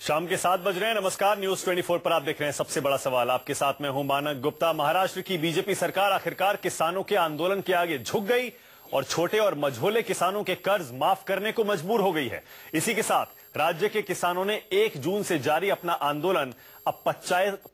शाम के 7 बज रहे हैं। नमस्कार, न्यूज 24 पर आप देख रहे हैं सबसे बड़ा सवाल। आपके साथ में हूं मानक गुप्ता। महाराष्ट्र की बीजेपी सरकार आखिरकार किसानों के आंदोलन के आगे झुक गई और छोटे और मझोले किसानों के कर्ज माफ करने को मजबूर हो गई है। इसी के साथ राज्य के किसानों ने 1 जून से जारी अपना आंदोलन अब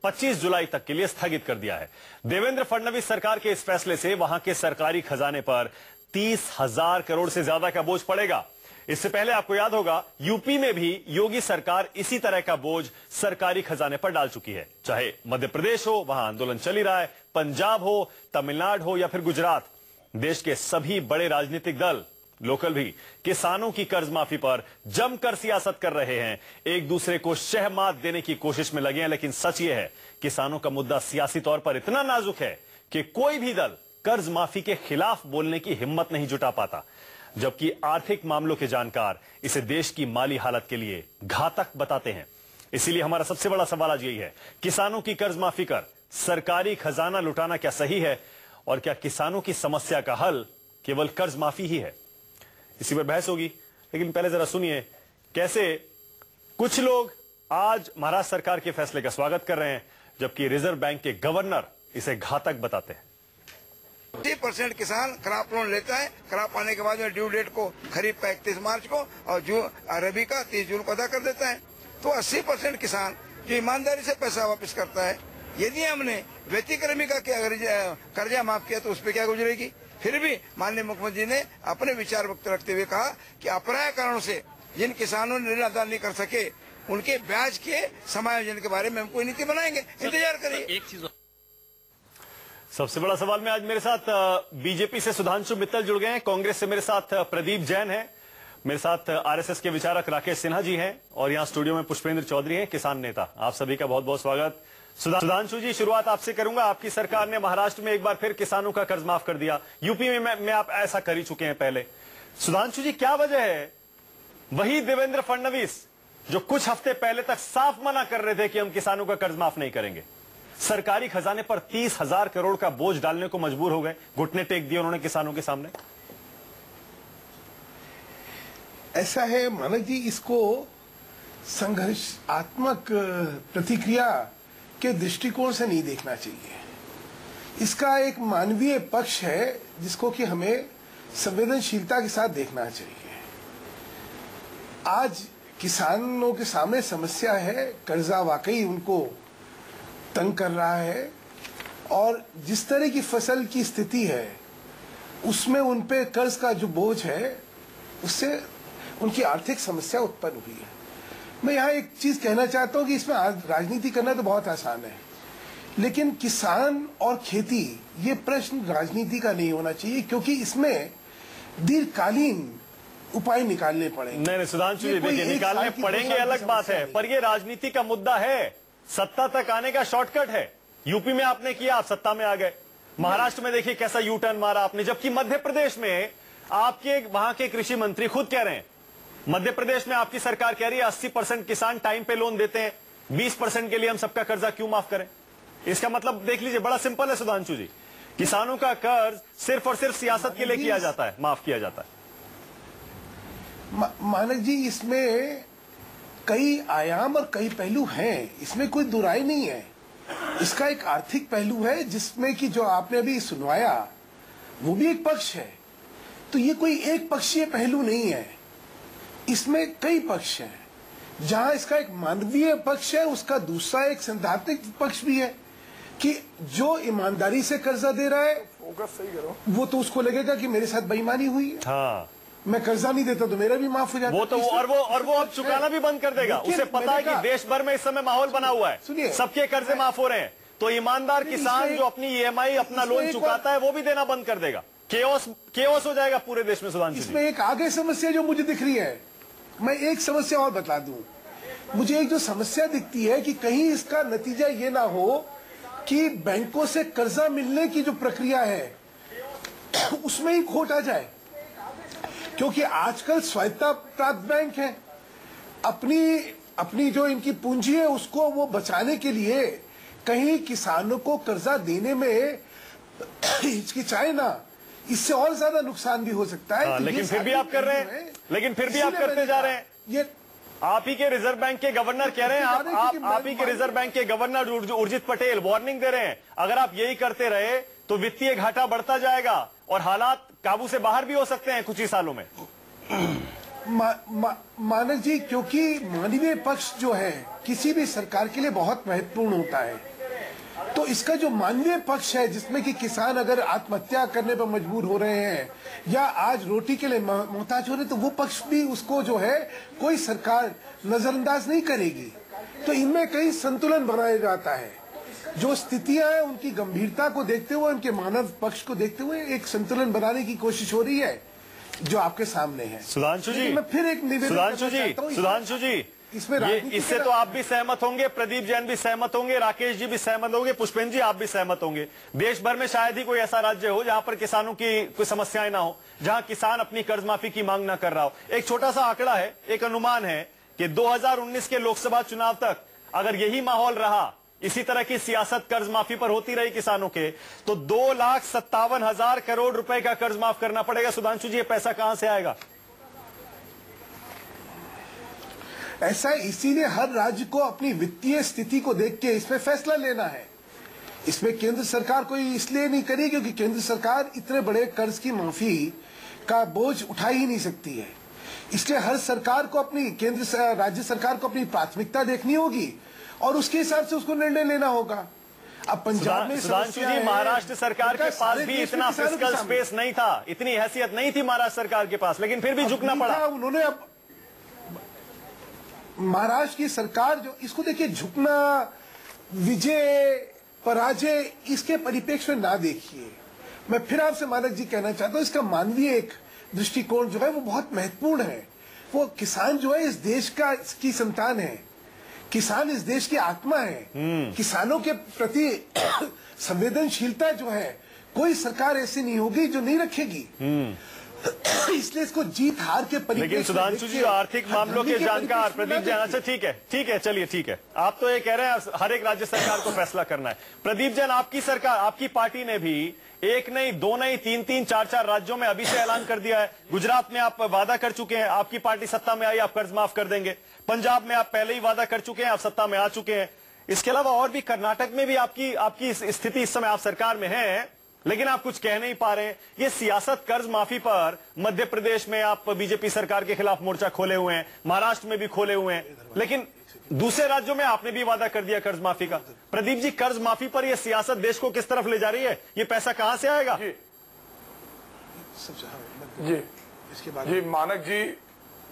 25 जुलाई तक के लिए स्थगित कर दिया है। देवेंद्र फडणवीस सरकार के इस फैसले से वहां के सरकारी खजाने पर 30,000 करोड़ से ज्यादा का बोझ पड़ेगा। इससे पहले आपको याद होगा, यूपी में भी योगी सरकार इसी तरह का बोझ सरकारी खजाने पर डाल चुकी है। चाहे मध्य प्रदेश हो, वहां आंदोलन चल ही रहा है, पंजाब हो, तमिलनाडु हो या फिर गुजरात, देश के सभी बड़े राजनीतिक दल, लोकल भी, किसानों की कर्ज माफी पर जमकर सियासत कर रहे हैं, एक दूसरे को शहमात देने की कोशिश में लगे हैं। लेकिन सच यह है, किसानों का मुद्दा सियासी तौर पर इतना नाजुक है कि कोई भी दल कर्ज माफी के खिलाफ बोलने की हिम्मत नहीं जुटा पाता, जबकि आर्थिक मामलों के जानकार इसे देश की माली हालत के लिए घातक बताते हैं। इसीलिए हमारा सबसे बड़ा सवाल आज यही है, किसानों की कर्ज माफी कर सरकारी खजाना लुटाना क्या सही है, और क्या किसानों की समस्या का हल केवल कर्ज माफी ही है? इसी पर बहस होगी। लेकिन पहले जरा सुनिए कैसे कुछ लोग आज महाराष्ट्र सरकार के फैसले का स्वागत कर रहे हैं, जबकि रिजर्व बैंक के गवर्नर इसे घातक बताते हैं। 30% किसान क्रॉप लोन लेता है। क्रॉप आने के बाद में ड्यू डेट को खरीफ का 31 मार्च को और रबी का 30 जून को अदा कर देता है। तो 80% किसान जो ईमानदारी से पैसा वापस करता है। यदि हमने व्यतिक्रमी का कर्जा माफ किया तो उस पर क्या गुजरेगी? फिर भी माननीय मुख्यमंत्री जी ने अपने विचार व्यक्त रखते हुए कहा कि अपराध कारणों से जिन किसानों ने ऋण अदा नहीं कर सके, उनके ब्याज के समायोजन के बारे में हम कोई नीति बनाएंगे। इंतजार करिए। सबसे बड़ा सवाल में आज मेरे साथ बीजेपी से सुधांशु मित्तल जुड़ गए हैं, कांग्रेस से मेरे साथ प्रदीप जैन है, मेरे साथ आरएसएस के विचारक राकेश सिन्हा जी हैं, और यहाँ स्टूडियो में पुष्पेंद्र चौधरी हैं, किसान नेता। आप सभी का बहुत बहुत स्वागत। सुधांशु जी, शुरुआत आपसे करूंगा। आपकी सरकार ने महाराष्ट्र में एक बार फिर किसानों का कर्ज माफ कर दिया, यूपी में आप ऐसा कर ही चुके हैं पहले। सुधांशु जी, क्या वजह है वही देवेंद्र फडणवीस जो कुछ हफ्ते पहले तक साफ मना कर रहे थे कि हम किसानों का कर्ज माफ नहीं करेंगे, सरकारी खजाने पर 30,000 करोड़ का बोझ डालने को मजबूर हो गए, घुटने टेक दिए उन्होंने किसानों के सामने? ऐसा है मानक जी, इसको संघर्षात्मक प्रतिक्रिया के दृष्टिकोण से नहीं देखना चाहिए। इसका एक मानवीय पक्ष है जिसको कि हमें संवेदनशीलता के साथ देखना चाहिए। आज किसानों के सामने समस्या है, कर्जा वाकई उनको तंग कर रहा है, और जिस तरह की फसल की स्थिति है उसमें उन पे कर्ज का जो बोझ है उससे उनकी आर्थिक समस्या उत्पन्न हुई है। मैं यहाँ एक चीज कहना चाहता हूँ कि इसमें राजनीति करना तो बहुत आसान है, लेकिन किसान और खेती ये प्रश्न राजनीति का नहीं होना चाहिए, क्योंकि इसमें दीर्घकालीन उपाय निकालने पड़ेंगे। नहीं सुधांशु जी, देखिए निकालने पड़ेंगे अलग बात है, पर ये राजनीति का मुद्दा है, सत्ता तक आने का शॉर्टकट है। यूपी में आपने किया, आप सत्ता में आ गए। महाराष्ट्र में देखिए कैसा यू टर्न मारा आपने, जबकि मध्य प्रदेश में आपके वहां के कृषि मंत्री खुद कह रहे हैं, मध्य प्रदेश में आपकी सरकार कह रही है 80% किसान टाइम पे लोन देते हैं, 20% के लिए हम सबका कर्जा क्यों माफ करें? इसका मतलब देख लीजिए, बड़ा सिंपल है सुधांशु जी, किसानों का कर्ज सिर्फ और सिर्फ सियासत के लिए किया जाता है, माफ किया जाता है। मानक जी, इसमें कई आयाम और कई पहलू हैं, इसमें कोई दुराई नहीं है। इसका एक आर्थिक पहलू है जिसमें कि जो आपने अभी सुनवाया वो भी एक पक्ष है। तो ये कोई एक पक्षीय पहलू नहीं है, इसमें कई पक्ष हैं। जहां इसका एक मानवीय पक्ष है, उसका दूसरा एक सैद्धांतिक पक्ष भी है कि जो ईमानदारी से कर्जा दे रहा है, फोकस सही करो, वो तो उसको लगेगा कि मेरे साथ बेईमानी हुई है। हाँ, मैं कर्जा नहीं देता तो मेरा भी माफ हो जाता। वो तो और वो अब चुकाना भी बंद कर देगा। उसे पता है कि देश भर में इस समय माहौल बना हुआ है, सबके कर्जे माफ हो रहे हैं, तो ईमानदार किसान जो अपनी ईएमआई अपना लोन चुकाता है वो भी देना बंद कर देगा। केओस हो जाएगा पूरे देश में। सुधांशु जी, इसमें एक आगे समस्या जो मुझे दिख रही है, मैं एक समस्या और बता दूं। मुझे एक जो समस्या दिखती है कि कहीं इसका नतीजा ये ना हो कि बैंकों से कर्जा मिलने की जो प्रक्रिया है उसमें ही खोट आ जाए, क्योंकि आजकल स्वायत्ता प्राप्त बैंक हैं, अपनी जो इनकी पूंजी है उसको वो बचाने के लिए कहीं किसानों को कर्जा देने में हिचकिचाए ना, इससे और ज्यादा नुकसान भी हो सकता है। लेकिन फिर भी आप कर रहे हैं, लेकिन फिर भी आप करते जा रहे हैं। ये आप ही के रिजर्व बैंक के गवर्नर कह रहे हैं, आप ही के रिजर्व बैंक के गवर्नर उर्जित पटेल वार्निंग दे रहे हैं, अगर आप यही करते रहे तो वित्तीय घाटा बढ़ता जाएगा और हालात काबू से बाहर भी हो सकते हैं कुछ ही सालों में। मानक जी, क्योंकि मानवीय पक्ष जो है किसी भी सरकार के लिए बहुत महत्वपूर्ण होता है, तो इसका जो मानवीय पक्ष है जिसमें कि किसान अगर आत्महत्या करने पर मजबूर हो रहे हैं या आज रोटी के लिए मोहताज हो रहे हैं, तो वो पक्ष भी उसको जो है कोई सरकार नजरअंदाज नहीं करेगी। तो इनमें कई संतुलन बनाया जाता है। जो स्थितियां हैं उनकी गंभीरता को देखते हुए, उनके मानव पक्ष को देखते हुए एक संतुलन बनाने की कोशिश हो रही है जो आपके सामने है। सुधांशु जी, मैं फिर एक निवेदन सुधांशु जी, इससे तो आप भी सहमत होंगे, प्रदीप जैन भी सहमत होंगे, राकेश जी भी सहमत होंगे, पुष्पेंद्र जी आप भी सहमत होंगे। देश भर में शायद ही कोई ऐसा राज्य हो जहां पर किसानों की कोई समस्याएं ना हो, जहां किसान अपनी कर्ज माफी की मांग ना कर रहा हो। एक छोटा सा आंकड़ा है, एक अनुमान है कि 2019 के लोकसभा चुनाव तक अगर यही माहौल रहा, इसी तरह की सियासत कर्ज माफी पर होती रही किसानों के, तो 2,57,000 करोड़ रुपए का कर्ज माफ करना पड़ेगा। सुधांशु जी, ये पैसा कहां से आएगा? ऐसा इसीलिए हर राज्य को अपनी वित्तीय स्थिति को देख के इसमें फैसला लेना है। इसमें केंद्र सरकार कोई इसलिए नहीं करेगी क्योंकि केंद्र सरकार इतने बड़े कर्ज की माफी का बोझ उठा ही नहीं सकती है। इसलिए हर सरकार को अपनी राज्य सरकार को अपनी प्राथमिकता देखनी होगी और उसके हिसाब से उसको निर्णय लेना होगा। अब पंजाब में सुधांशु जी, महाराष्ट्र सरकार के पास भी इतना फिस्कल स्पेस नहीं था, इतनी हैसियत नहीं थी महाराष्ट्र सरकार के पास, लेकिन फिर भी झुकना पड़ा। उन्होंने अब महाराष्ट्र की सरकार जो इसको देखिए, झुकना, विजय पराजय इसके परिप्रेक्ष्य में ना देखिए। मैं फिर आपसे मानक जी कहना चाहता हूं, इसका मानवीय एक दृष्टिकोण जो है वो बहुत महत्वपूर्ण है। वो किसान जो है इस देश की संतान है, किसान इस देश की आत्मा है। किसानों के प्रति संवेदनशीलता जो है कोई सरकार ऐसी नहीं होगी जो नहीं रखेगी। इसलिए इसको जीत हार के परिप्रेक्ष्य। लेकिन सुधांशु जी, आर्थिक मामलों के जानकार प्रदीप जैन, अच्छा ठीक है, चलिए ठीक है, आप तो ये कह रहे हैं हर एक राज्य सरकार को फैसला करना है। प्रदीप जैन, आपकी सरकार, आपकी पार्टी ने भी एक नहीं, दो नहीं, तीन, चार राज्यों में अभी से ऐलान कर दिया है। गुजरात में आप वादा कर चुके हैं, आपकी पार्टी सत्ता में आई, आप कर्ज माफ कर देंगे। पंजाब में आप पहले ही वादा कर चुके हैं, आप सत्ता में आ चुके हैं। इसके अलावा और भी कर्नाटक में भी आपकी स्थिति, इस समय आप सरकार में हैं लेकिन आप कुछ कह नहीं पा रहे हैं। ये सियासत कर्ज माफी पर मध्य प्रदेश में आप बीजेपी सरकार के खिलाफ मोर्चा खोले हुए हैं, महाराष्ट्र में भी खोले हुए हैं, लेकिन दूसरे राज्यों में आपने भी वादा कर दिया कर्ज माफी का। प्रदीप जी, कर्ज माफी पर यह सियासत देश को किस तरफ ले जा रही है? ये पैसा कहां से आएगा? जी मानक जी,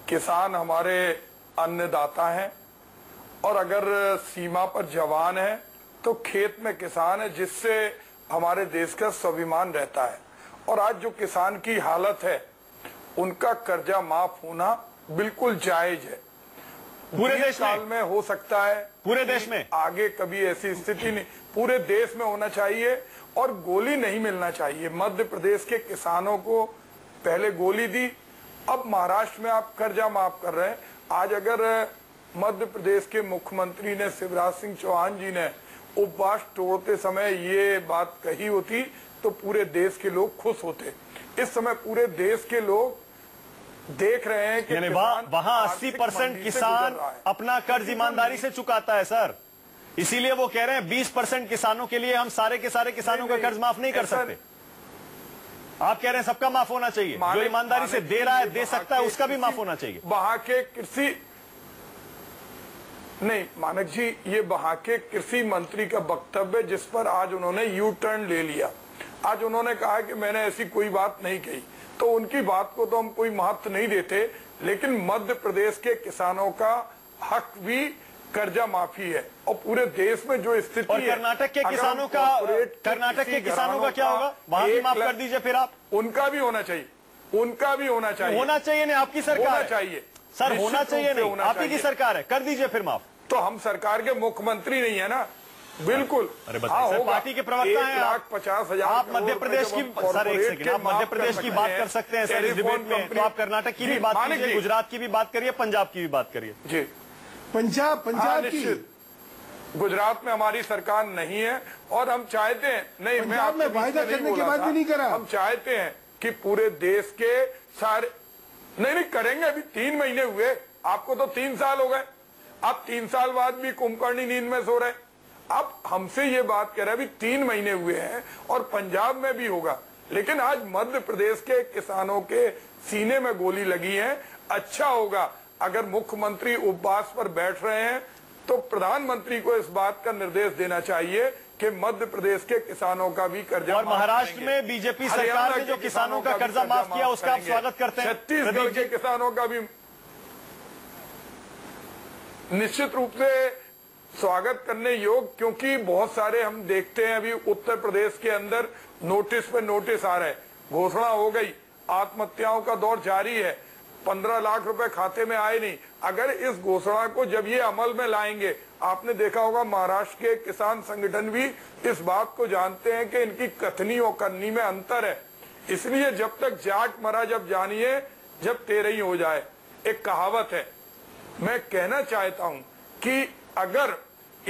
किसान हमारे अन्नदाता हैं और अगर सीमा पर जवान है तो खेत में किसान है, जिससे हमारे देश का स्वाभिमान रहता है। और आज जो किसान की हालत है, उनका कर्जा माफ होना बिल्कुल जायज है। पूरे देश में हो सकता है, पूरे देश में आगे कभी ऐसी स्थिति नहीं, पूरे देश में होना चाहिए और गोली नहीं मिलना चाहिए। मध्य प्रदेश के किसानों को पहले गोली दी, अब महाराष्ट्र में आप कर्जा माफ कर रहे हैं। आज अगर मध्य प्रदेश के मुख्यमंत्री ने, शिवराज सिंह चौहान जी ने उपवास तोड़ते समय ये बात कही होती तो पूरे देश के लोग खुश होते। इस समय पूरे देश के लोग देख रहे हैं कि वहां 80% किसान अपना कर्ज ईमानदारी से चुकाता है सर, इसीलिए वो कह रहे हैं 20% किसानों के लिए हम सारे के सारे किसानों का कर्ज माफ नहीं कर सकते। आप कह रहे हैं सबका माफ होना चाहिए, जो ईमानदारी से दे रहा है, दे सकता है, उसका भी माफ होना चाहिए। वहां के कृषि नहीं मानक जी, ये वहां के कृषि मंत्री का वक्तव्य जिस पर आज उन्होंने यू टर्न ले लिया। आज उन्होंने कहा कि मैंने ऐसी कोई बात नहीं कही, तो उनकी बात को तो हम कोई महत्व नहीं देते, लेकिन मध्य प्रदेश के किसानों का हक भी कर्जा माफी है। और पूरे देश में जो स्थिति है, कर्नाटक के किसानों का क्या होगा? वहां भी माफ कर दीजिए फिर आप। उनका भी होना चाहिए, उनका भी होना चाहिए। होना चाहिए नहीं, आपकी सरकार होना चाहिए सर, होना चाहिए नहीं, आपकी की सरकार है, कर दीजिए फिर माफ। तो हम सरकार के मुख्यमंत्री नहीं है ना, बिल्कुल। अरे बताइए, पार्टी के प्रवक्ता हैं आप, 1,50,000 आप मध्य प्रदेश की, सर एक सेकंड, आप मध्य प्रदेश की बात कर सकते हैं सर इस डिबेट में, तो आप कर्नाटक की भी बात कीजिए, गुजरात की भी बात करिए, पंजाब की भी बात करिए। जी, पंजाब की, गुजरात में हमारी सरकार नहीं है और हम चाहते हैं, नहीं मैं वायदा करने के बाद भी नहीं करा। हम चाहते हैं कि पूरे देश के सारे नहीं करेंगे। अभी 3 महीने हुए, आपको तो 3 साल हो गए, अब 3 साल बाद भी कुंभकर्णी नींद में सो रहे। अब हमसे ये बात कह रहे हैं, अभी 3 महीने हुए हैं और पंजाब में भी होगा, लेकिन आज मध्य प्रदेश के किसानों के सीने में गोली लगी है। अच्छा होगा अगर मुख्यमंत्री उपवास पर बैठ रहे हैं तो प्रधानमंत्री को इस बात का निर्देश देना चाहिए कि मध्य प्रदेश के किसानों का भी कर्जा, और महाराष्ट्र में बीजेपी सरकार ने जो किसानों का कर्जा माफ किया उसका आप स्वागत करते हैं। छत्तीसगढ़ के किसानों का भी निश्चित रूप से स्वागत करने योग्य, क्योंकि बहुत सारे हम देखते हैं अभी उत्तर प्रदेश के अंदर नोटिस पे नोटिस आ रहे हैं। घोषणा हो गई, आत्महत्याओं का दौर जारी है, 15 लाख रुपए खाते में आए नहीं। अगर इस घोषणा को जब ये अमल में लाएंगे, आपने देखा होगा महाराष्ट्र के किसान संगठन भी इस बात को जानते हैं कि इनकी कथनी और करनी में अंतर है। इसलिए जब तक जाट मरा जब जानिए जब तेरही हो जाए, एक कहावत है। मैं कहना चाहता हूं कि अगर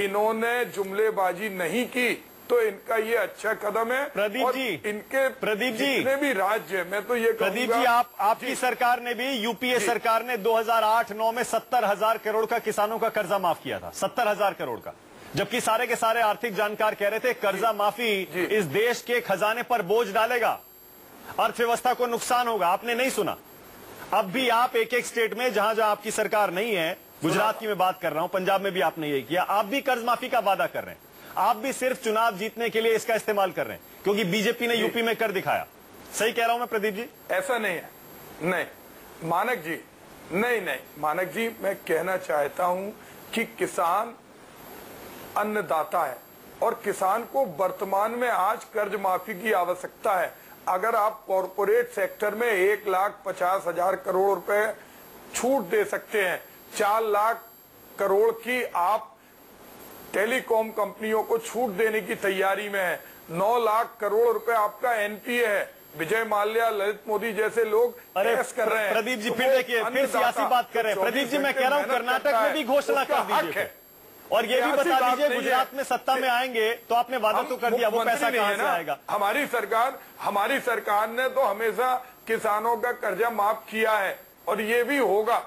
इन्होंने जुमलेबाजी नहीं की तो इनका ये अच्छा कदम है। प्रदीप और जी, इनके प्रदीप जी, जितने भी राज्य है, मैं तो ये प्रदीप जी, आपकी सरकार ने भी, यूपीए सरकार ने 2008-9 में 70,000 करोड़ का किसानों का कर्जा माफ किया था, 70,000 करोड़ का, जबकि सारे के सारे आर्थिक जानकार कह रहे थे कर्जा माफी इस देश के खजाने पर बोझ डालेगा, अर्थव्यवस्था को नुकसान होगा। आपने नहीं सुना। अब भी आप एक एक स्टेट में जहां जहां आपकी सरकार नहीं है, गुजरात की मैं बात कर रहा हूं, पंजाब में भी आपने यही किया, आप भी कर्ज माफी का वादा कर रहे हैं। आप भी सिर्फ चुनाव जीतने के लिए इसका इस्तेमाल कर रहे हैं, क्योंकि बीजेपी ने यूपी में कर दिखाया। सही कह रहा हूं मैं प्रदीप जी? ऐसा नहीं है। नहीं मानक जी, नहीं मानक जी, मैं कहना चाहता हूं कि किसान अन्नदाता है और किसान को वर्तमान में आज कर्ज माफी की आवश्यकता है। अगर आप कॉरपोरेट सेक्टर में 1,50,000 करोड़ रुपए छूट दे सकते हैं, 4 लाख करोड़ की आप टेलीकॉम कंपनियों को छूट देने की तैयारी में है, 9 लाख करोड़ रुपए आपका एनपीए है, विजय माल्या, ललित मोदी जैसे लोग ऐश कर रहे हैं। प्रदीप जी फिर देखिए, फिर सियासी बात कर रहे हैं। प्रदीप जी, मैं कह रहा हूं कर्नाटक में भी घोषणा कर दीजिए और ये भी बता दीजिए गुजरात में सत्ता में आएंगे तो आपने वादा तो कर दिया, वो पैसा कहां से आएगा? हमारी सरकार ने तो हमेशा किसानों का कर्जा माफ किया है और ये भी होगा।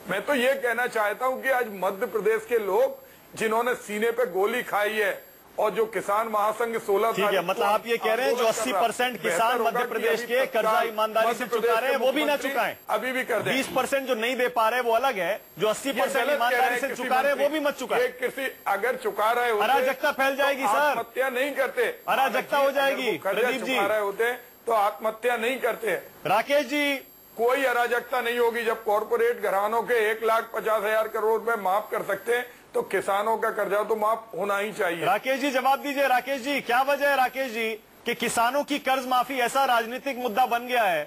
मैं तो ये कहना चाहता हूं कि आज मध्य प्रदेश के लोग जिन्होंने सीने पे गोली खाई है और जो किसान महासंघ 16 ठीक है, मतलब आप ये कह रहे हैं जो 80% किसान मध्य प्रदेश के कर्जा ईमानदारी से चुका रहे हैं वो भी ना चुकाएं, अभी भी कर दें। 20% जो नहीं दे पा रहे वो अलग है, जो 80% ईमानदारी से चुका रहे हैं वो भी मत चुकाएं। किसी अगर चुका रहे होते, अराजकता फैल जाएगी सर, आत्महत्या नहीं करते, अराजकता हो जाएगी। प्रदीप जी, रहे होते तो आत्महत्या नहीं करते। राकेश जी, कोई अराजकता नहीं होगी। जब कॉर्पोरेट घरानों के 1,50,000 करोड़ रुपए माफ कर सकते हैं तो किसानों का कर्जा तो माफ होना ही चाहिए। राकेश जी जवाब दीजिए। राकेश जी, क्या वजह है राकेश जी कि किसानों की कर्ज माफी ऐसा राजनीतिक मुद्दा बन गया है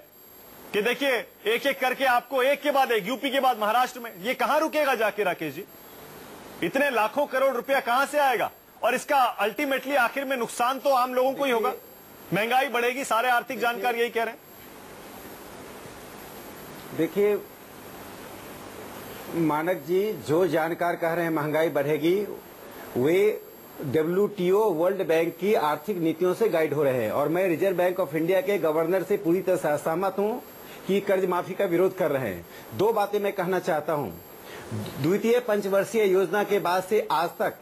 कि देखिए एक एक करके आपको एक के बाद एक, यूपी के बाद महाराष्ट्र में, ये कहां रुकेगा जाके? राकेश जी, इतने लाखों करोड़ रुपया कहां से आएगा? और इसका अल्टीमेटली आखिर में नुकसान तो आम लोगों को ही होगा, महंगाई बढ़ेगी, सारे आर्थिक जानकार यही कह रहे हैं। देखिए मानक जी, जो जानकार कह रहे हैं महंगाई बढ़ेगी, वे WTO वर्ल्ड बैंक की आर्थिक नीतियों से गाइड हो रहे हैं और मैं रिजर्व बैंक ऑफ इंडिया के गवर्नर से पूरी तरह से सहमत हूं कि कर्ज माफी का विरोध कर रहे हैं। 2 बातें मैं कहना चाहता हूं। द्वितीय पंचवर्षीय योजना के बाद से आज तक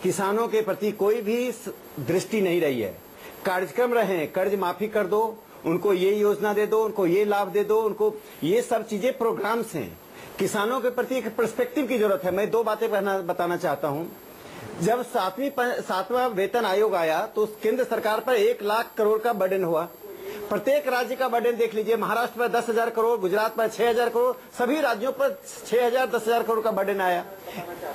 किसानों के प्रति कोई भी दृष्टि नहीं रही है। कार्यक्रम रहे हैं, कर्ज माफी कर दो, उनको ये योजना दे दो, उनको ये लाभ दे दो, उनको ये सब चीजें प्रोग्राम्स हैं। किसानों के प्रति एक पर्सपेक्टिव की जरूरत है। मैं 2 बातें बताना चाहता हूं। जब 7वां वेतन आयोग आया तो केंद्र सरकार पर 1 लाख करोड़ का बर्डन हुआ। प्रत्येक राज्य का बर्डन देख लीजिए, महाराष्ट्र पर 10,000 करोड़, गुजरात पर 6,000 करोड़, सभी राज्यों पर 6,000, 10,000 करोड़ का बर्डन आया।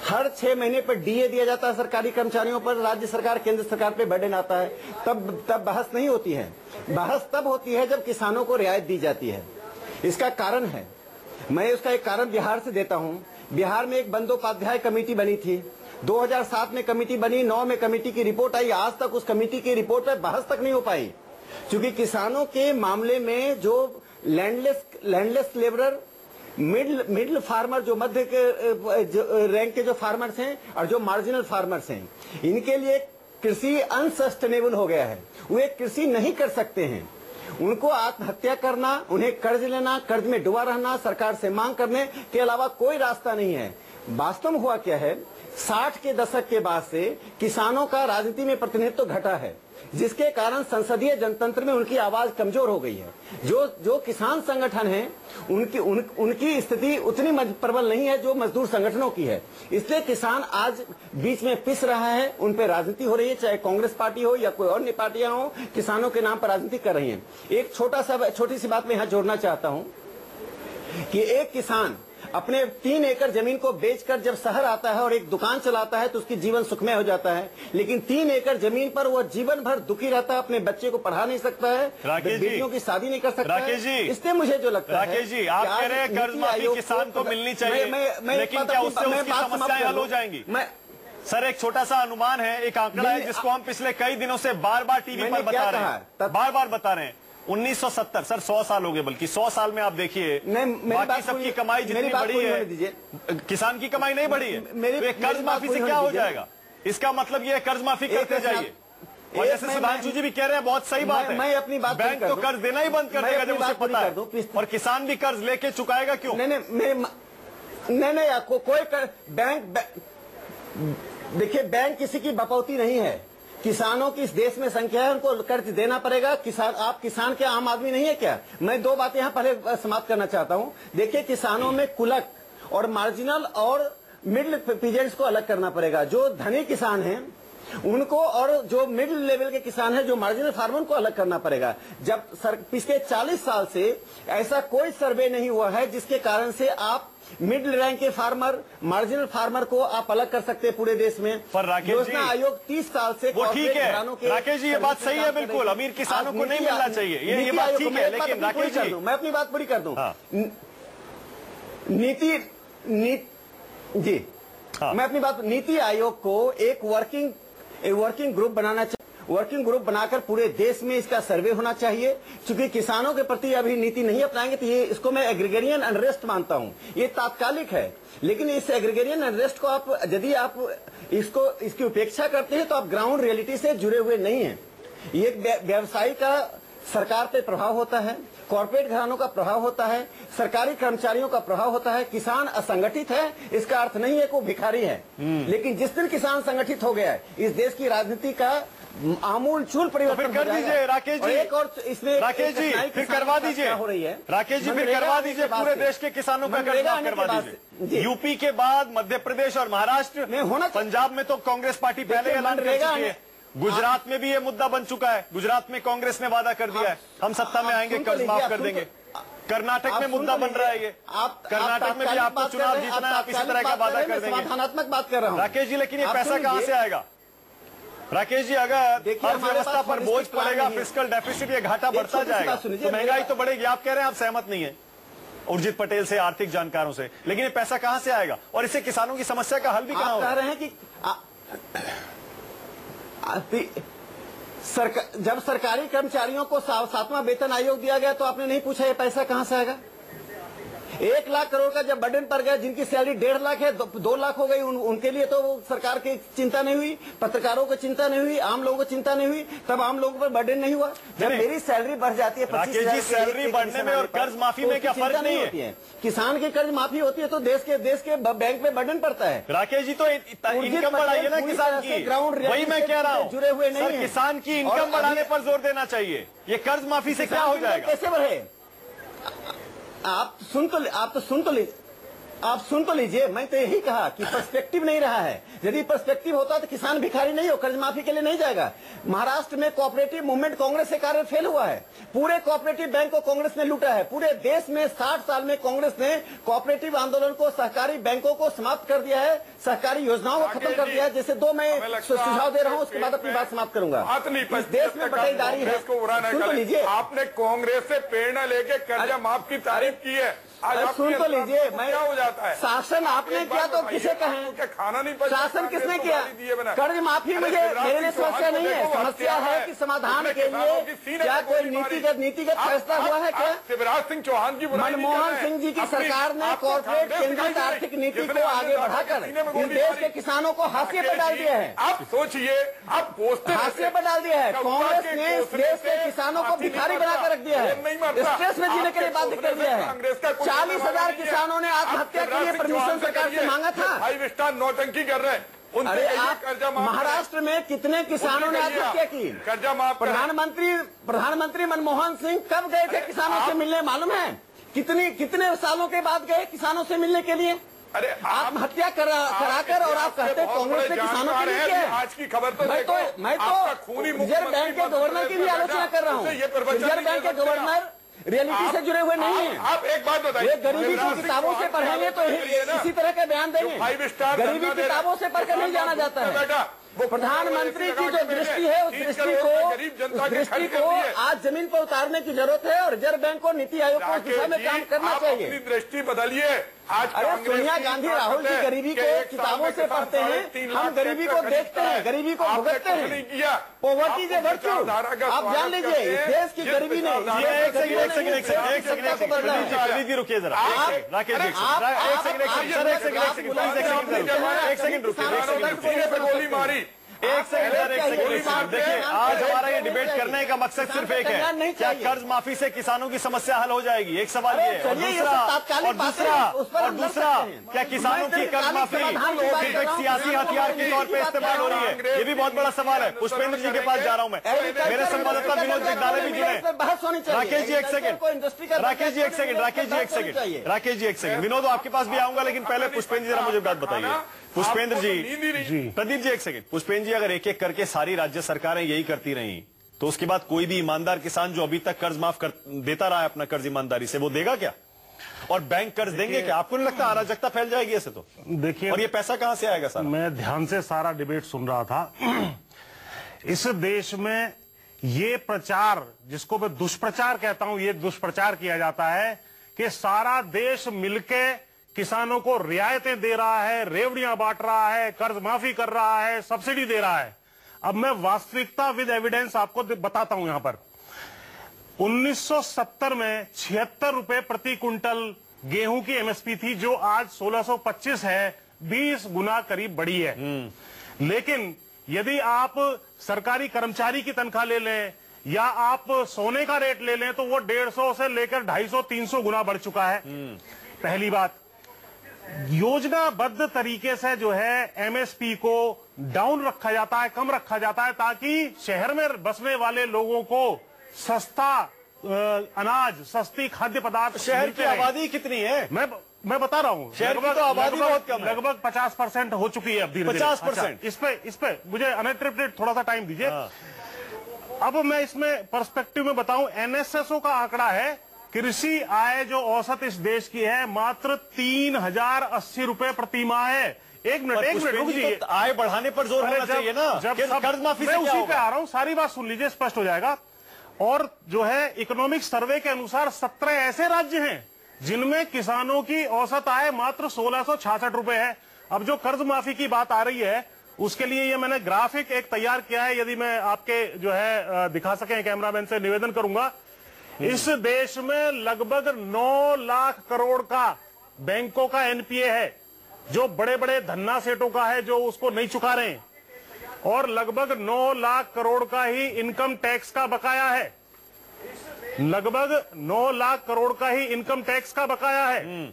हर 6 महीने पर डीए दिया जाता है सरकारी कर्मचारियों पर, राज्य सरकार केंद्र सरकार पे बर्डन आता है। तब बहस नहीं होती है। बहस तब होती है जब किसानों को रियायत दी जाती है। इसका कारण है, मैं उसका एक कारण बिहार से देता हूं। बिहार में एक बंदोपाध्याय कमेटी बनी थी, 2007 में कमेटी बनी, 9 में कमेटी की रिपोर्ट आई। आज तक उस कमेटी की रिपोर्ट पर बहस तक नहीं हो पाई, क्योंकि किसानों के मामले में जो लैंडलेस लेबरर, मिडिल फार्मर, जो मध्य के रैंक के जो फार्मर्स हैं और जो मार्जिनल फार्मर्स हैं, इनके लिए कृषि अनसस्टेनेबल हो गया है। वे कृषि नहीं कर सकते हैं। उनको आत्महत्या करना, उन्हें कर्ज लेना, कर्ज में डूबा रहना, सरकार से मांग करने के अलावा कोई रास्ता नहीं है। वास्तव में हुआ क्या है, 60 के दशक के बाद से किसानों का राजनीति में प्रतिनिधित्व घटा है, जिसके कारण संसदीय जनतंत्र में उनकी आवाज कमजोर हो गई है। जो किसान संगठन है उनकी स्थिति उतनी प्रबल नहीं है जो मजदूर संगठनों की है। इसलिए किसान आज बीच में पिस रहा है, उन पे राजनीति हो रही है, चाहे कांग्रेस पार्टी हो या कोई अन्य पार्टियां हो, किसानों के नाम पर राजनीति कर रही हैं। एक छोटी सी बात मैं यहाँ जोड़ना चाहता हूँ कि एक किसान अपने 3 एकड़ जमीन को बेचकर जब शहर आता है और एक दुकान चलाता है तो उसकी जीवन सुखमय हो जाता है, लेकिन 3 एकड़ जमीन पर वो जीवन भर दुखी रहता है, अपने बच्चे को पढ़ा नहीं सकता है, बेटियों की शादी नहीं कर सकता है। इसलिए मुझे जो लगता है, राकेश जी, आप कह रहे हैं कर्ज माफी किसान को मिलनी चाहिए, लेकिन क्या उससे उसकी समस्याएं हल हो जाएंगी? सर, एक छोटा सा अनुमान है, एक आंकड़ा है जिसको हम पिछले कई दिनों से बार बार टीवी पर बता रहे हैं, बार बार बता रहे हैं। 1970, सर 100 साल हो गए, बल्कि 100 साल में आप देखिए बाकी सबकी कमाई जितनी बढ़ी है, किसान की कमाई नहीं बढ़ी है। तो कर्ज माफी से क्या हो जाएगा? इसका मतलब ये कर्ज माफी करते जाइए। और जैसे सुधांशु जी भी कह रहे हैं, बहुत सही बात है, मैं अपनी बात बैंक तो कर्ज देना ही बंद कर देगा जब उसे पता है, और किसान भी कर्ज लेके चुकाएगा क्यों? नहीं, कोई बैंक, देखिए बैंक किसी की बपौती नहीं है। किसानों की इस देश में संख्या है, उनको कर्ज देना पड़ेगा। आप किसान के आम आदमी नहीं है क्या? मैं 2 बातें यहाँ पहले समाप्त करना चाहता हूँ। देखिए, किसानों में कुलक और मार्जिनल और मिडिल पीजेंट्स को अलग करना पड़ेगा। जो धनी किसान हैं उनको, और जो मिडिल लेवल के किसान हैं, जो मार्जिनल फार्मर को अलग करना पड़ेगा। जब पिछले 40 साल से ऐसा कोई सर्वे नहीं हुआ है जिसके कारण से आप मिडिल रैंक के फार्मर, मार्जिनल फार्मर को आप अलग कर सकते हैं पूरे देश में। पर राकेश योजना आयोग 30 साल से, वो ठीक है राकेश जी, ये बात सही है बिल्कुल, अमीर किसानों को नहीं मिलना चाहिए, ये बात ठीक है, लेकिन राकेश जी, मैं अपनी बात पूरी कर दूं। नीति आयोग को एक वर्किंग ग्रुप बनाना चाहिए। वर्किंग ग्रुप बनाकर पूरे देश में इसका सर्वे होना चाहिए। क्योंकि किसानों के प्रति अभी नीति नहीं अपनाएंगे तो इसको मैं एग्रीगेरियन अनरेस्ट मानता हूं। ये तात्कालिक है, लेकिन इस एग्रीगेरियन अनरेस्ट को यदि आप इसकी उपेक्षा करते हैं तो आप ग्राउंड रियलिटी से जुड़े हुए नहीं हैं। ये व्यवसायी का सरकार पे प्रभाव होता है, कॉर्पोरेट घरानों का प्रभाव होता है, सरकारी कर्मचारियों का प्रभाव होता है। किसान असंगठित है, इसका अर्थ नहीं है कि वो भिखारी है, लेकिन जिस दिन किसान संगठित हो गया है, इस देश की राजनीति का आमूल चूल परिवर्तन कर दीजिए। राकेश जी, एक और इसमें राकेश जी फिर करवा दीजिए, हो रही है राकेश जी फिर करवा दीजिए, पूरे देश के किसानों का कर्ज माफ करवा दीजिए। यूपी के बाद मध्य प्रदेश और महाराष्ट्र में होना, पंजाब में तो कांग्रेस पार्टी पहले ऐलान कर चुकी है, गुजरात में भी ये मुद्दा बन चुका है। गुजरात में कांग्रेस ने वादा कर दिया है, हम सत्ता में आएंगे कर्ज माफ कर देंगे। कर्नाटक में मुद्दा बन रहा है ये, कर्नाटक में भी आपको चुनाव जीतना है, आप इसी तरह का वादा कर देंगे। समाधानात्मक बात कर रहा हूँ राकेश जी, लेकिन ये पैसा कहाँ से आएगा? राकेश जी, अगर अर्थव्यवस्था पर बोझ पड़ेगा, फिस्कल डेफिसिट, ये घाटा बढ़ता जाएगा तो महंगाई तो बढ़ेगी। आप कह रहे हैं आप सहमत नहीं है उर्जित पटेल से, आर्थिक जानकारों से, लेकिन ये पैसा कहां से आएगा और इससे किसानों की समस्या का हल भी कहां होगा? कह रहे हैं कि जब सरकारी कर्मचारियों को 7वां वेतन आयोग दिया गया तो आपने नहीं पूछा ये पैसा कहां से आएगा? 1 लाख करोड़ का जब बर्डन पर गया, जिनकी सैलरी 1.5 लाख है 2 लाख हो गई, उनके लिए तो सरकार की चिंता नहीं हुई, पत्रकारों को चिंता नहीं हुई, आम लोगों को चिंता नहीं हुई, तब आम लोगों पर बर्डन नहीं हुआ। जब मेरी सैलरी बढ़ जाती है 25,000, सैलरी बढ़ने में और कर्ज माफी में क्या फर्क नहीं होती है? किसान की कर्ज माफी होती है तो देश के बैंक में बर्डन पड़ता है। राकेश जी, तो इनकम बढ़ाइए ना किसान की, वही मैं कह रहा हूँ, जुड़े हुए नहीं है। किसान की इनकम बढ़ाने पर जोर देना चाहिए। ये कर्ज माफी से क्या हो जाएगा? कैसे बढ़े? आप सुन तो लीजिए। मैं तो यही कहा कि पर्सपेक्टिव नहीं रहा है। यदि पर्सपेक्टिव होता तो किसान भिखारी नहीं हो, कर्ज माफी के लिए नहीं जाएगा। महाराष्ट्र में कोऑपरेटिव मूवमेंट कांग्रेस के कारण फेल हुआ है। पूरे कोऑपरेटिव बैंक को कांग्रेस ने लूटा है। पूरे देश में 60 साल में कांग्रेस ने कोऑपरेटिव आंदोलन को, सहकारी बैंकों को समाप्त कर दिया है, सहकारी योजनाओं को खत्म कर दिया है। जैसे 2 मैं सुझाव दे रहा हूँ, उसके बाद अपनी बात समाप्त करूंगा। इस देश में बटेदारी है। सुन तो लीजिए, आपने कांग्रेस से प्रेरणा लेके कर्जा माफ की तारीफ की है, आज सुन तो लीजिए, मैं क्या हो जाता है, शासन आपने किया तो किसे कहें, क्या खाना नहीं पचा, शासन किसने किया? कर्ज माफी मुझे मेरे लिए समस्या नहीं है, समस्या है कि समाधान के लिए क्या कोई नीतिगत फैसला हुआ है क्या? शिवराज सिंह चौहान की मनमोहन सिंह जी की सरकार ने कॉर्पोरेट केंद्रित आर्थिक नीति को आगे बढ़ाकर इस देश के किसानों को हाशिए पर डाल दिया है। आप सोचिए, आप हाशिए पर डाल दिया है। कांग्रेस ने इस देश के किसानों को भिखारी बनाकर रख दिया है, स्ट्रेस में जीने के लिए बाध्य कर दिया है। 40,000 किसानों ने आत्महत्या के लिए परमिशन सरकार से मांगा था। 5 स्टार नौटंकी कर रहे हैं। अरे आप महाराष्ट्र में कितने किसानों ने आत्महत्या की? कर्जा माफ। प्रधानमंत्री मनमोहन सिंह कब गए थे किसानों से मिलने, मालूम है? कितने सालों के बाद गए किसानों से मिलने के लिए? अरे आत्महत्या कराकर, और आप कहते कांग्रेस ने किसानों के लिए किया। आज की खबर तो मैं तो रिजर्व बैंक के गवर्नर की भी आलोचना कर रहा हूँ। रिजर्व बैंक के गवर्नर रियलिटी से जुड़े हुए नहीं हैं। आप एक बात बताइए, गरीबी की किताबों से पढ़ेंगे तो इसी तरह के बयान देंगे। गरीबी किताबों से पढ़कर नहीं जाना जाता है। प्रधानमंत्री की जो दृष्टि है उस दृष्टि को आज जमीन पर उतारने की जरूरत है, और रिजर्व बैंक को नीति आयोग को उस दिशा में काम करना चाहिए। अपनी दृष्टि बदलिए। आज अरे सोनिया गांधी राहुल जी गरीबी को किताबों से पढ़ते हैं, हम गरीबी को देखते हैं, गरीबी को भुगतते हैं। पॉवर्टी इज ए वर्च्यू, आप जान लीजिए इस देश की गरीबी ने। एक सेकंड रुकिए जरा, राकेश जी एक सेकंड रुकिए। गोली मारी। एक सेकंड देखिए, आज हमारा ये डिबेट करने का मकसद सिर्फ एक है, क्या कर्ज माफी से किसानों की समस्या हल हो जाएगी? एक सवाल ये है, और दूसरा क्या किसानों की कर्ज माफी एक सियासी हथियार के तौर पे इस्तेमाल हो रही है? ये भी बहुत बड़ा सवाल है। पुष्पेंद्र जी के पास जा रहा हूँ मैं, मेरे संवाददाता विनोद जगदाले भी जुड़े। राकेश जी एक सेकंड, राकेश जी एक सेकंड, विनोद आपके पास भी आऊंगा, लेकिन पहले पुष्पेंद्र जी जरा मुझे बात बताइए। पुष्पेंद्र जी, प्रदीप जी एक सेकंड। पुष्पेंद्र जी, अगर एक एक करके सारी राज्य सरकारें यही करती रही तो उसके बाद कोई भी ईमानदार किसान जो अभी तक कर्ज माफ देता रहा है अपना कर्ज ईमानदारी से, वो देगा क्या? और बैंक कर्ज देंगे क्या? आपको नहीं लगता अराजकता फैल जाएगी ऐसे तो? देखिए, और ये पैसा कहां से आएगा सर? मैं ध्यान से सारा डिबेट सुन रहा था। इस देश में ये प्रचार, जिसको मैं दुष्प्रचार कहता हूं, ये दुष्प्रचार किया जाता है कि सारा देश मिलके किसानों को रियायतें दे रहा है, रेवड़ियां बांट रहा है, कर्ज माफी कर रहा है, सब्सिडी दे रहा है। अब मैं वास्तविकता विद एविडेंस आपको बताता हूं। यहां पर 1970 में 76 रुपए प्रति क्विंटल गेहूं की एमएसपी थी, जो आज 1625 है, 20 गुना करीब बढ़ी है। लेकिन यदि आप सरकारी कर्मचारी की तनख्वाह ले लें या आप सोने का रेट ले लें तो वो 150 से लेकर 250-300 गुना बढ़ चुका है। पहली बात, योजनाबद्ध तरीके से जो है एमएसपी को डाउन रखा जाता है, कम रखा जाता है, ताकि शहर में बसने वाले लोगों को सस्ता अनाज, सस्ती खाद्य पदार्थ। शहर की आबादी कितनी है? मैं बता रहा हूँ, शहर की तो आबादी बहुत कम है, लगभग 50% हो चुकी है अब धीरे-धीरे। 50%? इस पे मुझे अनइंटरप्टेड थोड़ा सा टाइम दीजिए। अब मैं इसमें पर्सपेक्टिव में बताऊं, एनएसएसओ का आंकड़ा है कृषि आय जो औसत इस देश की है मात्र 3080 रुपए प्रति माह है। एक मिनट रुक जाइए। तो आय बढ़ाने पर जोर होना चाहिए ना, जब कर्ज माफी मैं उसी पे आ रहा हूं, सारी बात सुन लीजिए, स्पष्ट हो जाएगा। और जो है इकोनॉमिक सर्वे के अनुसार 17 ऐसे राज्य हैं जिनमें किसानों की औसत आय मात्र 1666 रुपए है। अब जो कर्ज माफी की बात आ रही है, उसके लिए ये मैंने ग्राफिक एक तैयार किया है, यदि मैं आपके जो है दिखा सकें, कैमरामैन से निवेदन करूंगा। इस देश में लगभग 9 लाख करोड़ का बैंकों का एनपीए है, जो बड़े बड़े धन्ना सेठों का है, जो उसको नहीं चुका रहे हैं, और लगभग 9 लाख करोड़ का ही इनकम टैक्स का बकाया है। लगभग 9 लाख करोड़ का ही इनकम टैक्स का बकाया है,